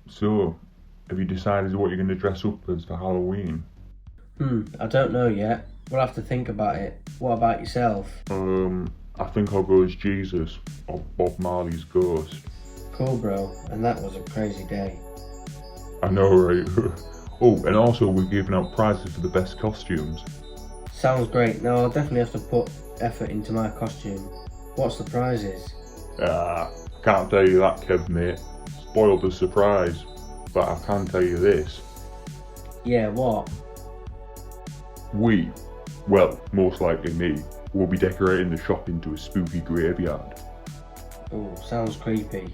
So, have you decided what you're going to dress up as for Halloween? I don't know yet. We'll have to think about it. What about yourself? I think I'll go as Jesus, or Bob Marley's ghost. Cool, bro. And that was a crazy day. I know, right? Oh, and also we're giving out prizes for the best costumes. Sounds great. Now I'll definitely have to put effort into my costume. What's the prizes? I can't tell you that, Kev, mate. Spoiled the surprise. But I can tell you this. Yeah, what? Well, most likely me, will be decorating the shop into a spooky graveyard. Oh, sounds creepy.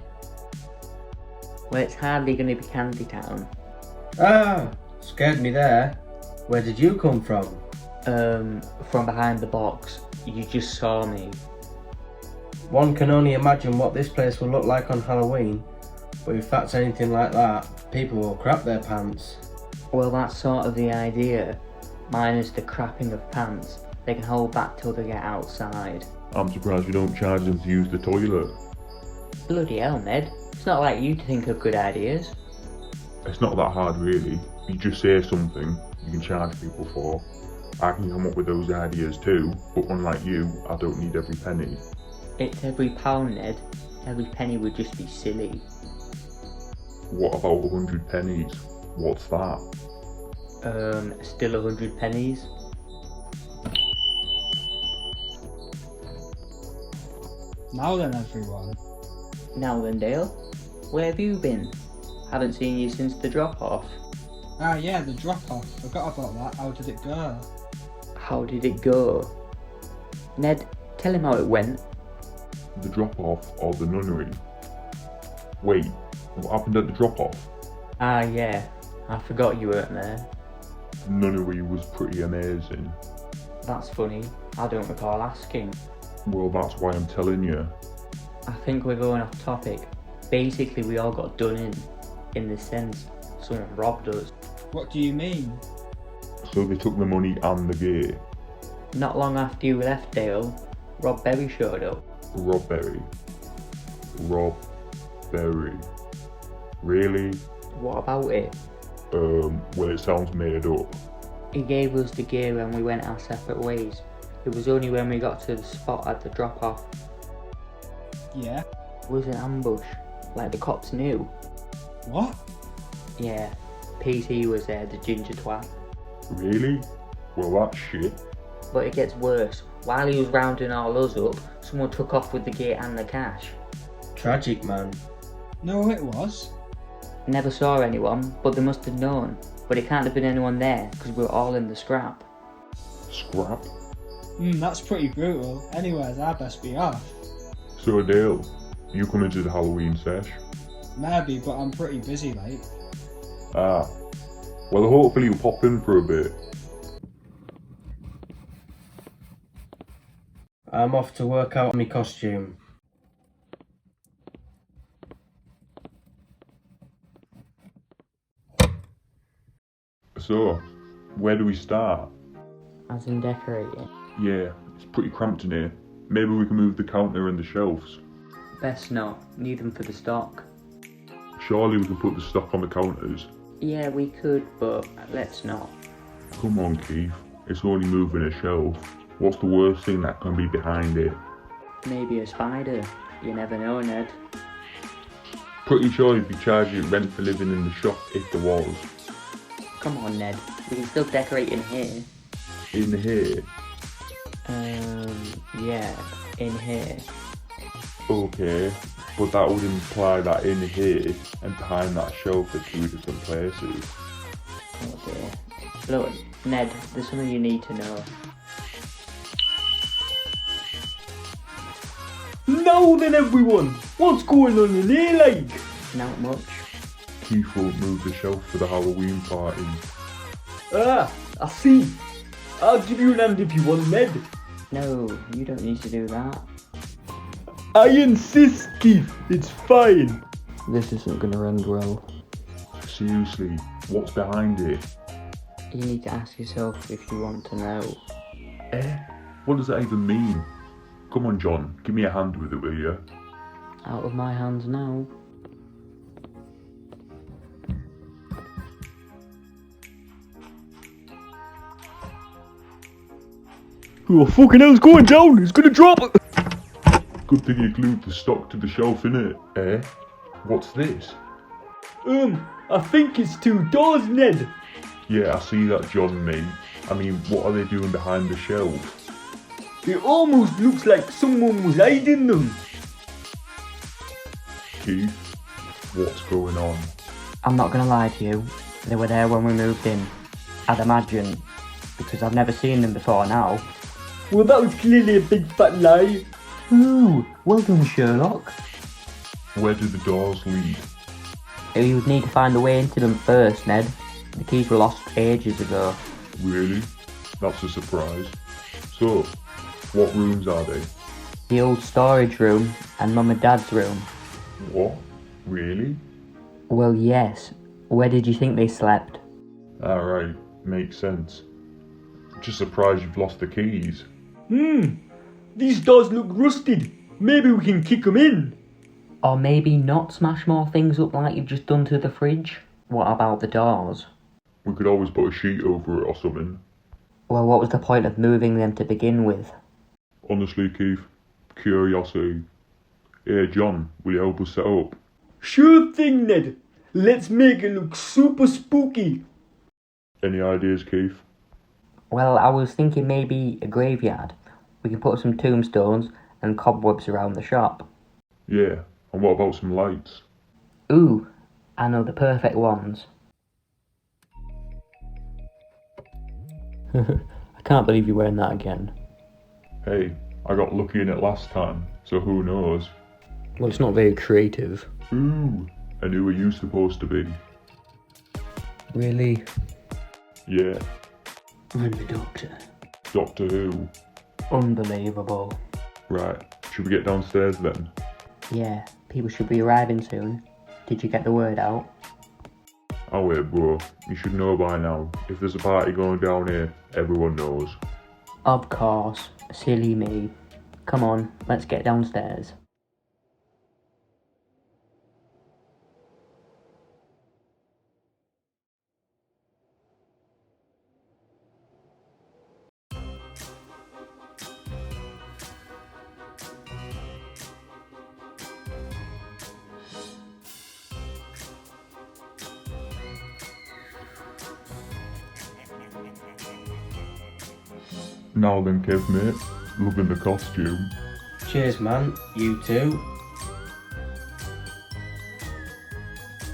Well, it's hardly going to be Candy Town. Ah! Scared me there. Where did you come from? From behind the box. You just saw me. One can only imagine what this place will look like on Halloween. But if that's anything like that, people will crap their pants. Well, that's sort of the idea. Minus the crapping of pants. They can hold back till they get outside. I'm surprised you don't charge them to use the toilet. Bloody hell, Ned. It's not like you to think of good ideas. It's not that hard really. You just say something you can charge people for. I can come up with those ideas too, but unlike you, I don't need every penny. It's every pound, Ned. Every penny would just be silly. What about 100 pennies? What's that? Still 100 pennies. Now then, everyone. Now then, Dale. Where have you been? Haven't seen you since the drop-off. Ah, yeah, the drop-off. Forgot about that. How did it go? How did it go? Ned, tell him how it went. The drop-off or the nunnery? Wait, what happened at the drop-off? Ah, yeah. I forgot you weren't there. The nunnery was pretty amazing. That's funny. I don't recall asking. Well, that's why I'm telling you. I think we're going off topic. Basically, we all got done in the sense someone robbed us. What do you mean? So they took the money and the gear. Not long after you left, Dale, Rob Berry showed up. Rob Berry. Really? What about it? Well, it sounds made up. He gave us the gear and we went our separate ways. It was only when we got to the spot at the drop-off. Yeah? It was an ambush, like the cops knew. What? Yeah, PT was there, the ginger twat. Really? Well, that's shit. But it gets worse. While he was rounding all us up, someone took off with the gear and the cash. Tragic, man. No, it was. Never saw anyone, but they must have known. But it can't have been anyone there, because we were all in the scrap. Scrap? That's pretty brutal. Anyways, I best be off. So Dale, you coming to the Halloween sesh? Maybe, but I'm pretty busy, like. Ah. Well, hopefully you'll pop in for a bit. I'm off to work out my costume. So, where do we start? As in decorating. Yeah, it's pretty cramped in here. Maybe we can move the counter and the shelves. Best not. Need them for the stock. Surely we can put the stock on the counters. Yeah, we could, but let's not. Come on, Keith. It's only moving a shelf. What's the worst thing that can be behind it? Maybe a spider. You never know, Ned. Pretty sure you'd be charging rent for living in the shop if there was. Come on, Ned. We can still decorate in here. In here? Yeah, in here. Okay, but that would imply that in here and behind that shelf are two different places. Oh dear. Look, Ned, there's something you need to know. Now then, everyone! What's going on in here, like? Not much. Keith won't move the shelf for the Halloween party. Ah, I see. I'll give you an hand if you want, Ned. No, you don't need to do that. I insist, Keith. It's fine. This isn't gonna end well. Seriously, what's behind it? You need to ask yourself if you want to know. What does that even mean? Come on, John, give me a hand with it, will you? Out of my hands now. Oh, fucking hell, it's going down! It's gonna drop! Good thing you glued the stock to the shelf, innit? Eh? What's this? I think it's 2 doors, Ned. Yeah, I see that, John, mate. I mean, what are they doing behind the shelf? It almost looks like someone was hiding them. Keith, what's going on? I'm not gonna lie to you, they were there when we moved in. I'd imagine, because I've never seen them before now. Well, that was clearly a big fat lie. Ooh, well done, Sherlock. Where do the doors lead? You would need to find a way into them first, Ned. The keys were lost ages ago. Really? That's a surprise. So, what rooms are they? The old storage room and Mum and Dad's room. What? Really? Well, yes. Where did you think they slept? Alright, makes sense. Just surprised you've lost the keys. These doors look rusted. Maybe we can kick them in. Or maybe not smash more things up like you've just done to the fridge? What about the doors? We could always put a sheet over it or something. Well, what was the point of moving them to begin with? Honestly, Keith, curiosity. Hey, John, will you help us set up? Sure thing, Ned. Let's make it look super spooky. Any ideas, Keith? Well, I was thinking maybe a graveyard. We can put some tombstones and cobwebs around the shop. Yeah, and what about some lights? Ooh, I know the perfect ones. I can't believe you're wearing that again. Hey, I got lucky in it last time, so who knows? Well, it's not very creative. Ooh, and who are you supposed to be? Really? Yeah, I'm the Doctor. Doctor Who. Unbelievable. Right, should we get downstairs then? Yeah, people should be arriving soon. Did you get the word out? Oh wait, bro, you should know by now. If there's a party going down here, everyone knows. Of course. Silly me. Come on, let's get downstairs. Now then, Kev, mate. Loving the costume. Cheers, man. You too.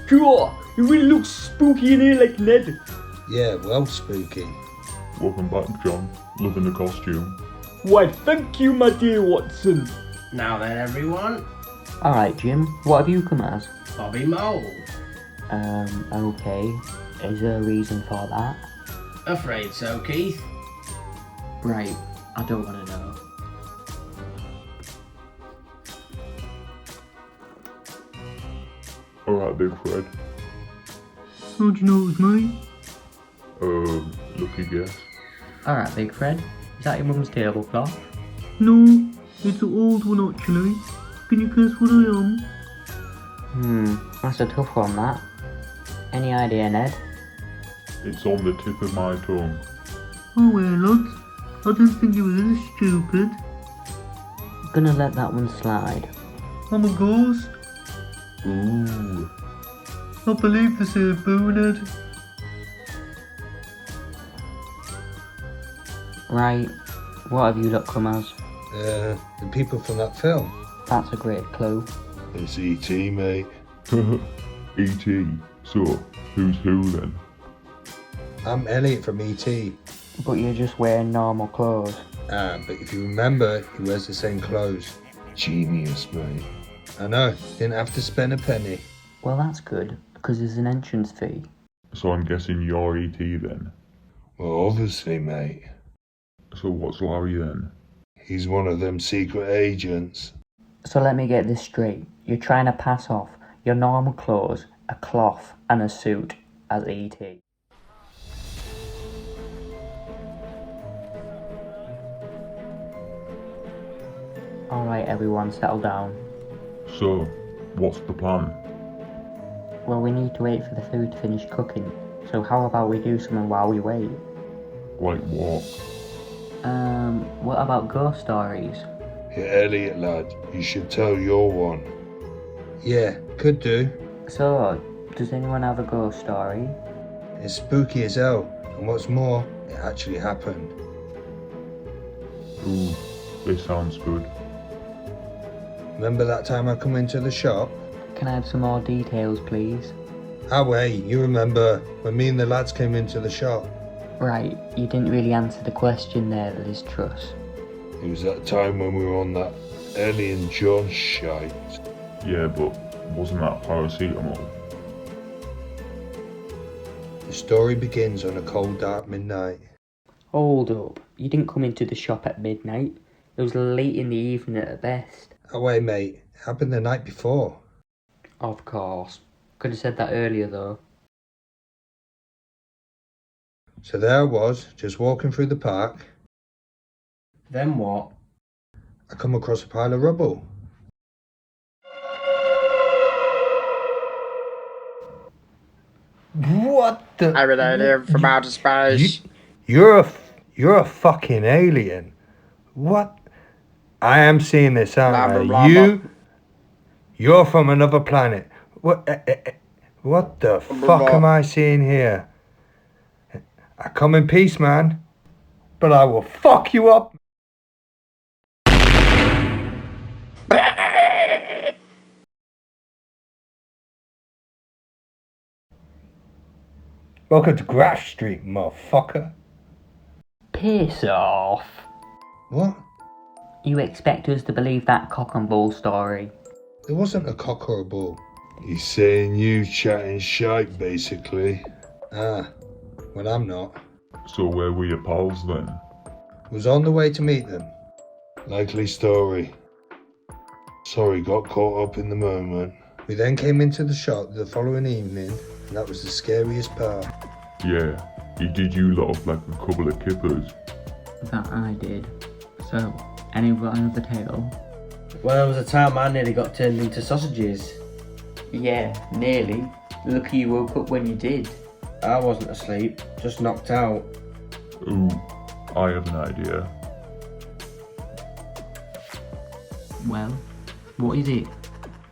Cool. It really looks spooky in here like Ned. Yeah, well, spooky. Welcome back, John. Loving the costume. Why, thank you, my dear Watson. Now then, everyone. Alright, Jim, what have you come as? Bobby Mole. Okay. Is there a reason for that? Afraid so, Keith. Right, I don't want to know. Alright, Big Fred. How'd you know it was me? Lucky guess. Alright, Big Fred. Is that your mum's tablecloth? No, it's an old one actually. Can you guess what I am? That's a tough one, that. Any idea, Ned? It's on the tip of my tongue. Oh well, lads. I didn't think you were this stupid. Gonna let that one slide. I'm a ghost. Ooh. I believe this here, boo, Ned. Right, what have you lot come as? The people from that film. That's a great clue. It's E.T., mate. E.T. So, who's who then? I'm Elliot from E.T. But you're just wearing normal clothes. But if you remember, he wears the same clothes. Genius, mate. I know, didn't have to spend a penny. Well, that's good, because there's an entrance fee. So I'm guessing you're E.T. then. Well, obviously, mate. So what's Larry then? He's one of them secret agents. So let me get this straight. You're trying to pass off your normal clothes, a cloth, and a suit as E.T. Alright, everyone, settle down. So, what's the plan? Well, we need to wait for the food to finish cooking. So how about we do something while we wait? Like what? What about ghost stories? Yeah, Elliot lad, you should tell your one. Yeah, could do. So, does anyone have a ghost story? It's spooky as hell, and what's more, it actually happened. Ooh, this sounds good. Remember that time I come into the shop? Can I have some more details, please? Ah, wait, you remember when me and the lads came into the shop? Right, you didn't really answer the question there, Liz Truss. It was that time when we were on that Ellie and John shite. Yeah, but wasn't that paracetamol? The story begins on a cold, dark midnight. Hold up, you didn't come into the shop at midnight. It was late in the evening at best. Ah, wait, mate, it happened the night before. Of course. Could have said that earlier though. So there I was, just walking through the park. Then what? I come across a pile of rubble. What the? I related from outer space. You're a fucking alien. What? I am seeing this, aren't Blah, blah, I? blah, blah. You're from another planet. What the fuck am I seeing here? I come in peace, man, but I will fuck you up. Welcome to Graff Street, motherfucker. Piss off. What? You expect us to believe that cock and bull story? There wasn't a cock or a bull. He's saying you chatting shite, basically. Ah, well, I'm not. So where were your pals then? Was on the way to meet them. Likely story. Sorry, got caught up in the moment. We then came into the shop the following evening, and that was the scariest part. Yeah, he did you lot off like a couple of kippers. That I did. So, any got another tale? Well, there was a time I nearly got turned into sausages. Yeah, nearly. Lucky you woke up when you did. I wasn't asleep, just knocked out. Ooh, I have an idea. Well, what is it?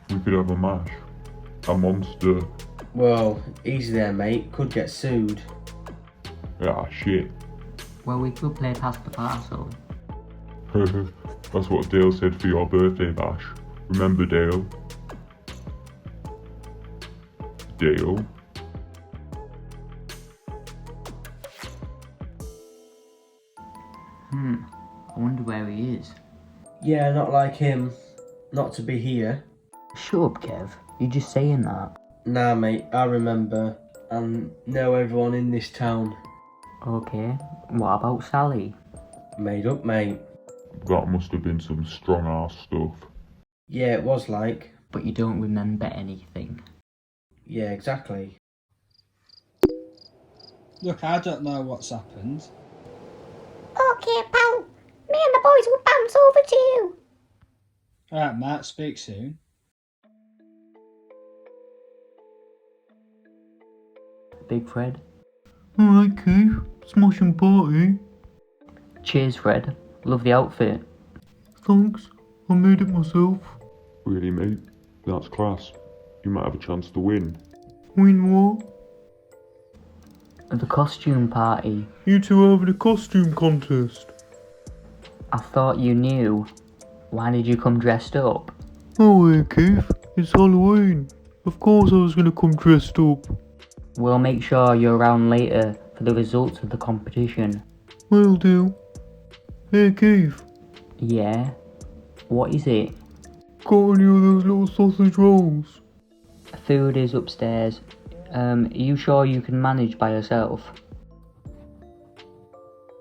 We could have a mash. A monster. Well, easy there, mate. Could get sued. Ah, shit. Well, we could play past the parcel. That's what Dale said for your birthday bash. Remember, Dale? Dale? I wonder where he is. Yeah, not like him. Not to be here. Shut up, Kev. You're just saying that. Nah, mate, I remember. And know everyone in this town. Okay, what about Sally? Made up, mate. That must have been some strong ass stuff. Yeah, it was like. But you don't remember anything. Yeah, exactly. Look, I don't know what's happened. Okay, pal. Me and the boys will bounce over to you. Alright, Matt, speak soon. Big Fred? Alright, Keith. Smashing party. Cheers, Fred. Love the outfit. Thanks. I made it myself. Really, mate? That's class. You might have a chance to win. Win what? The costume party. You two are having a costume contest. I thought you knew. Why did you come dressed up? Oh, hey, Keith. It's Halloween. Of course I was gonna come dressed up. We'll make sure you're around later for the results of the competition. Will do. Hey, Keith. Yeah? What is it? Got any of those little sausage rolls? Food is upstairs. Are you sure you can manage by yourself?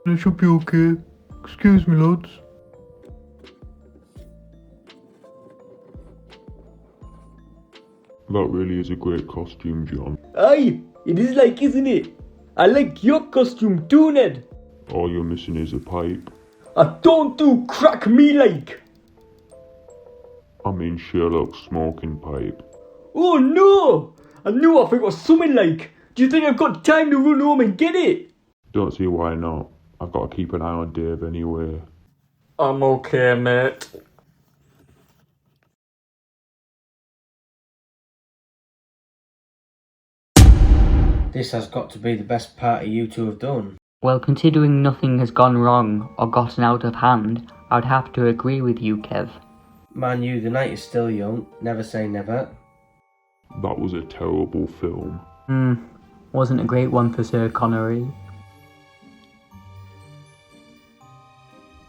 That should be okay. Excuse me, lads. That really is a great costume, John. Aye, it is like, isn't it? I like your costume too, Ned. All you're missing is a pipe. I don't do crack me like. I mean Sherlock's smoking pipe. Oh no! I knew if it was something like. Do you think I've got time to run home and get it? Don't see why not. I've got to keep an eye on Dave anyway. I'm okay, mate. This has got to be the best party you two have done. Well, considering nothing has gone wrong or gotten out of hand, I'd have to agree with you, Kev. Man, you, the night is still young. Never say never. That was a terrible film. Wasn't a great one for Sir Connery.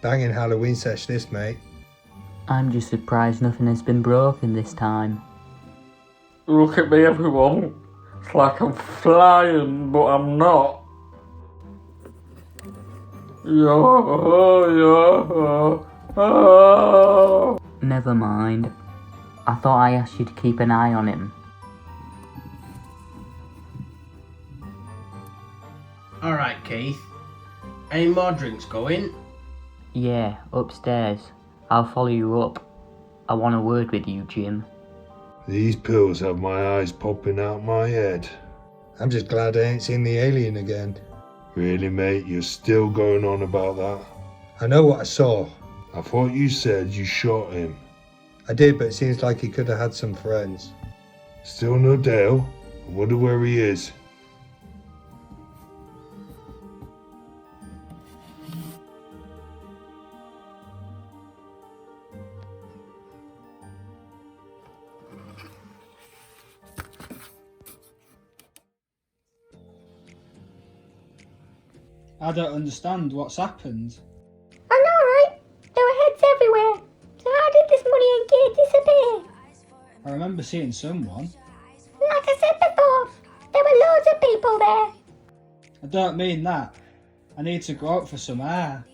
Banging Halloween sesh this, mate. I'm just surprised nothing has been broken this time. Look at me, everyone. It's like I'm flying, but I'm not. Never mind. I thought I asked you to keep an eye on him. Alright, Keith. Any more drinks going? Yeah, upstairs. I'll follow you up. I want a word with you, Jim. These pills have my eyes popping out my head. I'm just glad I ain't seen the alien again. Really, mate? You're still going on about that? I know what I saw. I thought you said you shot him. I did, but it seems like he could have had some friends. Still no Dale? I wonder where he is. I don't understand what's happened. I know, right? There were heads everywhere. So how did this money and gear disappear? I remember seeing someone. Like I said before, there were loads of people there. I don't mean that. I need to go out for some air.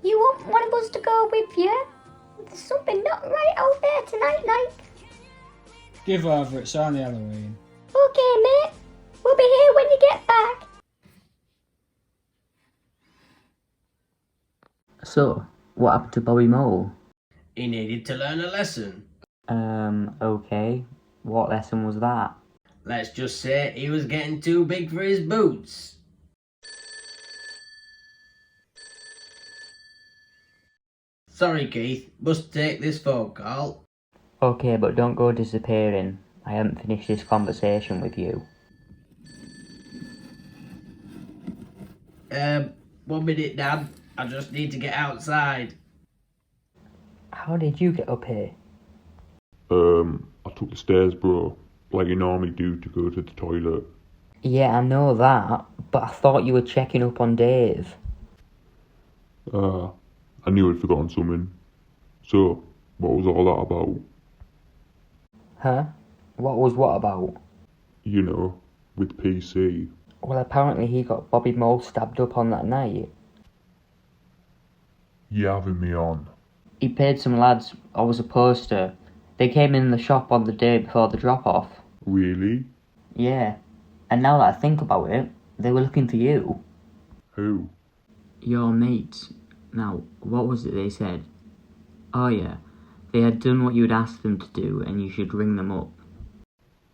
You want one of us to go with you? There's something not right out there tonight, like. Give over, it's only Halloween. Okay, mate. We'll be here when you get back. So, what happened to Bobby Mole? He needed to learn a lesson. Okay. What lesson was that? Let's just say he was getting too big for his boots. Sorry, Keith. Must take this phone call. Okay, but don't go disappearing. I haven't finished this conversation with you. 1 minute, Dad. I just need to get outside. How did you get up here? I took the stairs, bro. Like you normally do to go to the toilet. Yeah, I know that, but I thought you were checking up on Dave. I knew I'd forgotten something. So, what was all that about? Huh? What was what about? You know, with PC. Well, apparently he got Bobby Mole stabbed up on that night. You having me on? He paid some lads, I was a poster. They came in the shop on the day before the drop-off. Really? Yeah. And now that I think about it, they were looking for you. Who? Your mates. Now, what was it they said? Oh yeah, they had done what you'd asked them to do and you should ring them up.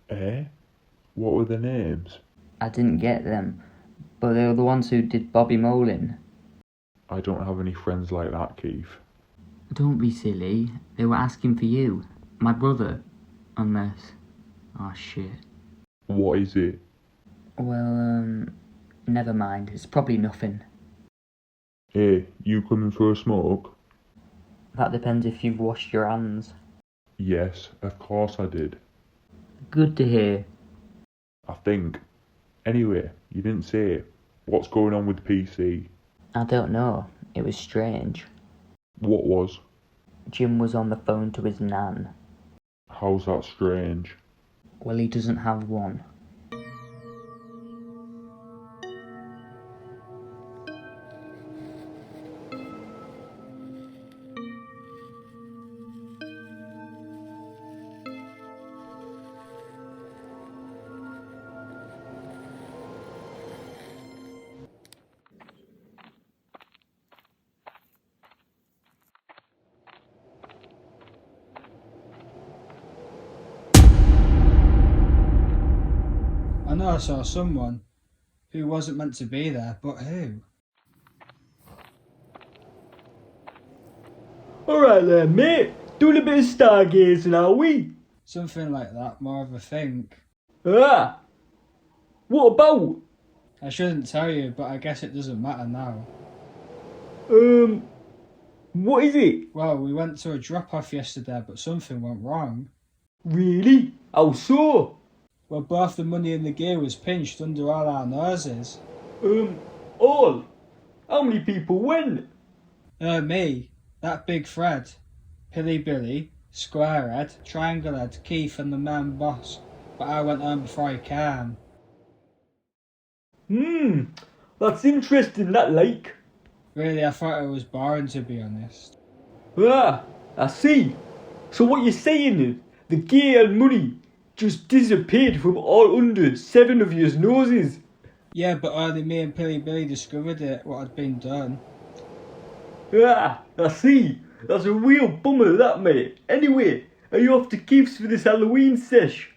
Eh? What were the names? I didn't get them, but they were the ones who did Bobby Mole in. I don't have any friends like that, Keith. Don't be silly, they were asking for you. My brother. Unless... Oh shit. What is it? Well, never mind, it's probably nothing. Hey, you coming for a smoke? That depends if you've washed your hands. Yes, of course I did. Good to hear. I think. Anyway, you didn't say. What's going on with PC? I don't know, it was strange. What was? Jim was on the phone to his nan. How's that strange? Well, he doesn't have one. I know I saw someone. Who wasn't meant to be there, but who? Alright then, mate. Doing a bit of stargazing, are we? Something like that, more of a think. Ah! What about? I shouldn't tell you, but I guess it doesn't matter now. What is it? Well, we went to a drop-off yesterday, but something went wrong. Really? How so? Well, both the money and the gear was pinched under all our noses. All? How many people went? Me, that big Fred, Pilly Billy, Squarehead, Triangle Head, Keith and the man boss. But I went home before I came. That's interesting, that like. Really, I thought it was boring, to be honest. Ah, I see. So what you're saying is, the gear and money just disappeared from all under 7 of your noses. Yeah, but only me and Pilly Billy discovered it, what had been done. Ah, I see. That's a real bummer, that, mate. Anyway, are you off to Keith's for this Halloween sesh?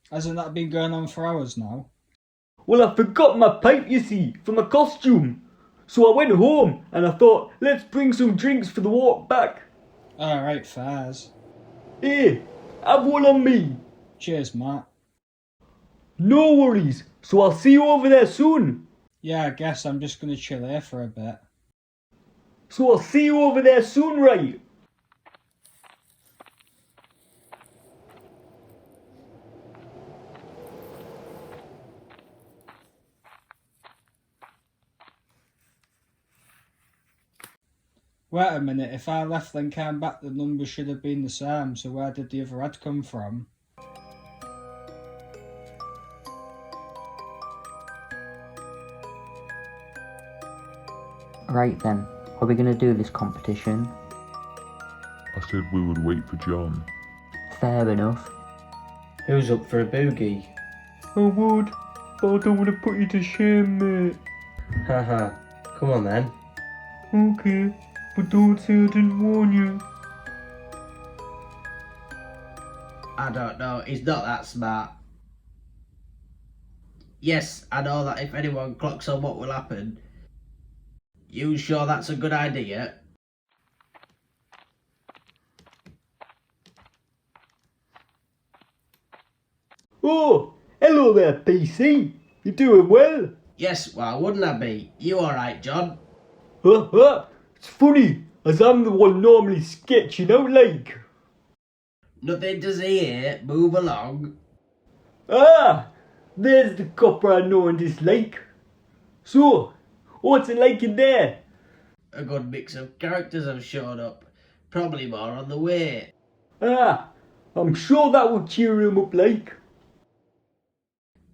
Hasn't that been going on for hours now? Well, I forgot my pipe, you see, for my costume. So I went home and I thought, let's bring some drinks for the walk back. Alright, fairs. Hey, have one on me. Cheers, Matt. No worries. So I'll see you over there soon. Yeah, I guess I'm just gonna chill here for a bit. So I'll see you over there soon, right? Wait a minute, if I left then came back, the numbers should have been the same, so where did the other ad come from? Right then, are we going to do this competition? I said we would wait for John. Fair enough. Who's up for a boogie? I would, but I don't want to put you to shame, mate. Haha, come on then. Okay, but don't say I didn't warn you. I don't know, he's not that smart. Yes, I know that if anyone clocks on what will happen. You sure that's a good idea? Oh, hello there, PC. You doing well? Yes, why wouldn't I be? You alright, John? It's funny, as I'm the one normally sketching out like. Nothing to see here, move along. Ah, there's the copper I know and dislike. So, what's it like in there? A good mix of characters have shown up. Probably more on the way. Ah, I'm sure that will cheer him up like.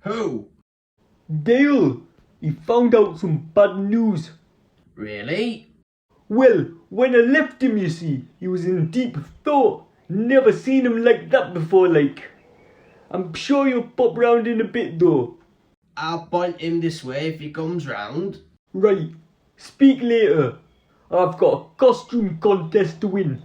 Who? Dale, he found out some bad news. Really? Well, when I left him, you see, he was in deep thought. Never seen him like that before, like. I'm sure you'll pop round in a bit, though. I'll point him this way if he comes round. Right, speak later. I've got a costume contest to win.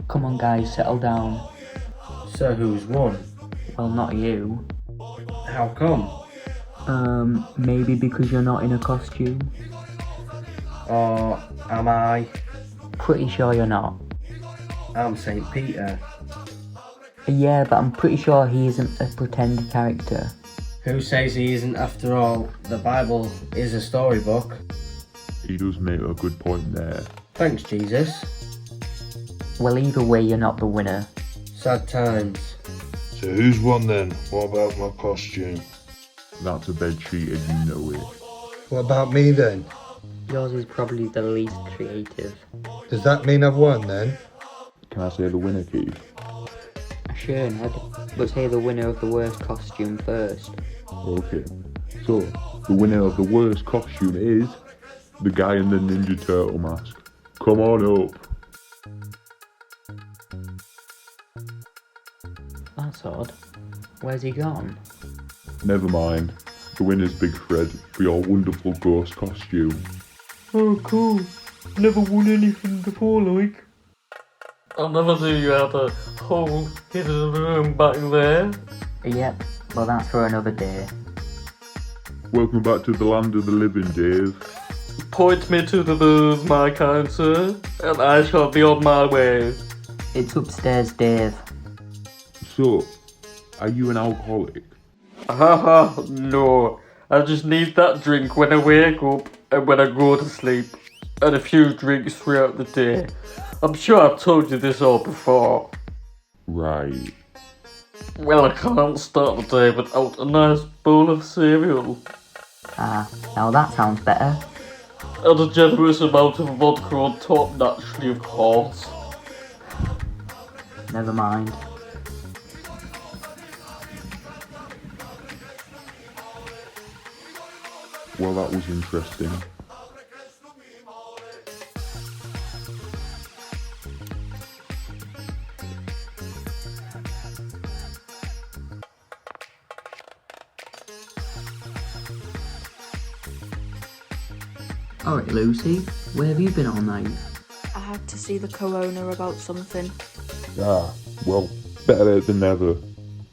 Come on guys, settle down. So who's won? Well, not you. How come? Maybe because you're not in a costume? Or am I? Pretty sure you're not. I'm St. Peter. Yeah, but I'm pretty sure he isn't a pretend character. Who says he isn't after all? The Bible is a storybook. He does make a good point there. Thanks, Jesus. Well, either way, you're not the winner. Sad times. So who's won then? What about my costume? That's a bed sheet and you know it. What about me then? Yours is probably the least creative. Does that mean I've won then? Can I say the winner, Keith? Sure, Ned, but say the winner of the worst costume first. Okay. So, the winner of the worst costume is the guy in the Ninja Turtle mask. Come on up. That's odd. Where's he gone? Never mind. winners, Big Fred, for your wonderful ghost costume. Oh, cool. Never won anything before, like. I never knew you had a whole hidden room back there. Yep, well that's for another day. Welcome back to the land of the living, Dave. Point me to the booze, my kind sir, and I shall be on my way. It's upstairs, Dave. So, are you an alcoholic? Haha, no. I just need that drink when I wake up and when I go to sleep, and a few drinks throughout the day. I'm sure I've told you this all before. Right. Well, I can't start the day without a nice bowl of cereal. Ah, now that sounds better. And a generous amount of vodka on top, naturally, of course. Never mind. Well, that was interesting. Alright, Lucy, where have you been all night? I had to see the co-owner about something. Ah, well, better late than never.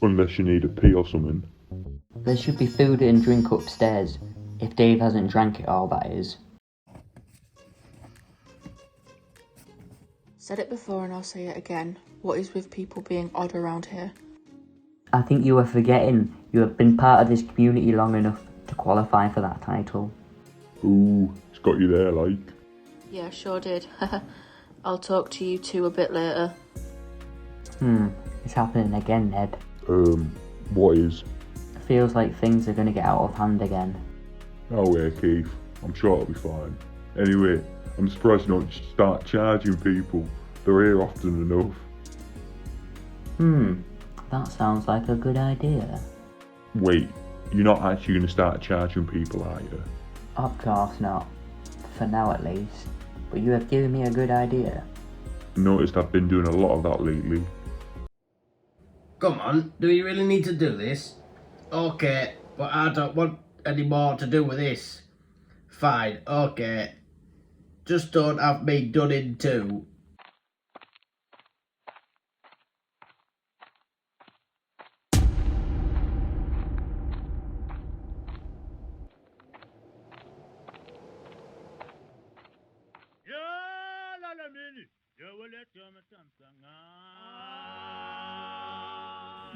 Unless you need a pee or something. There should be food and drink upstairs. If Dave hasn't drank it all, that is. Said it before and I'll say it again. What is with people being odd around here? I think you are forgetting you have been part of this community long enough to qualify for that title. Ooh, it's got you there, like. Yeah, sure did. I'll talk to you two a bit later. It's happening again, Ned. What is? Feels like things are gonna get out of hand again. Oh yeah, Keith. I'm sure it'll be fine. Anyway, I'm surprised you don't start charging people. They're here often enough. That sounds like a good idea. Wait, you're not actually going to start charging people, are you? Of course not. For now at least. But you have given me a good idea. Noticed I've been doing a lot of that lately. Come on, do we really need to do this? Okay, but I don't want any more to do with this. Fine, okay. Just don't have me done in too.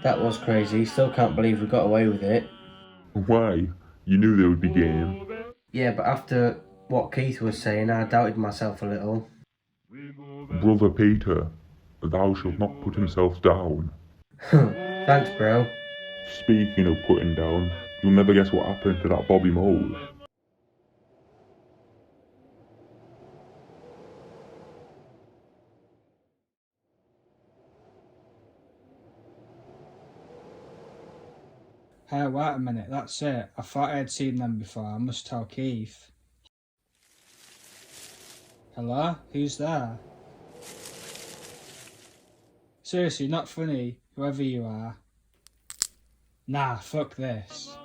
That was crazy. Still can't believe we got away with it. Why? You knew there would be game. Yeah, but after what Keith was saying, I doubted myself a little. Brother Peter, thou shalt not put himself down. Thanks, bro. Speaking of putting down, you'll never guess what happened to that Bobby Mole. Hey, wait a minute, that's it. I thought I had seen them before. I must tell Keith. Hello? Who's there? Seriously, not funny, whoever you are. Nah, fuck this.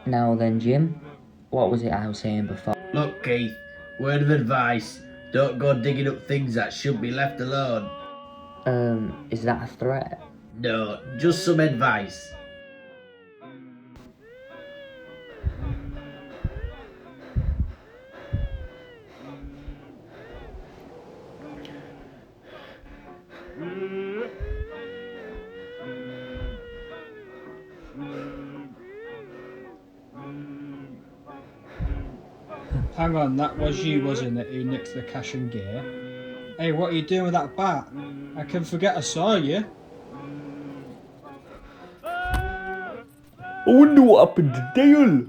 Now then, Jim, what was it I was saying before? Look, Keith, word of advice. Don't go digging up things that should be left alone. Is that a threat? No, just some advice. Hang on, that was you, wasn't it, who nicked the cash and gear? Hey, what are you doing with that bat? I can forget I saw you. I wonder what happened to Dale.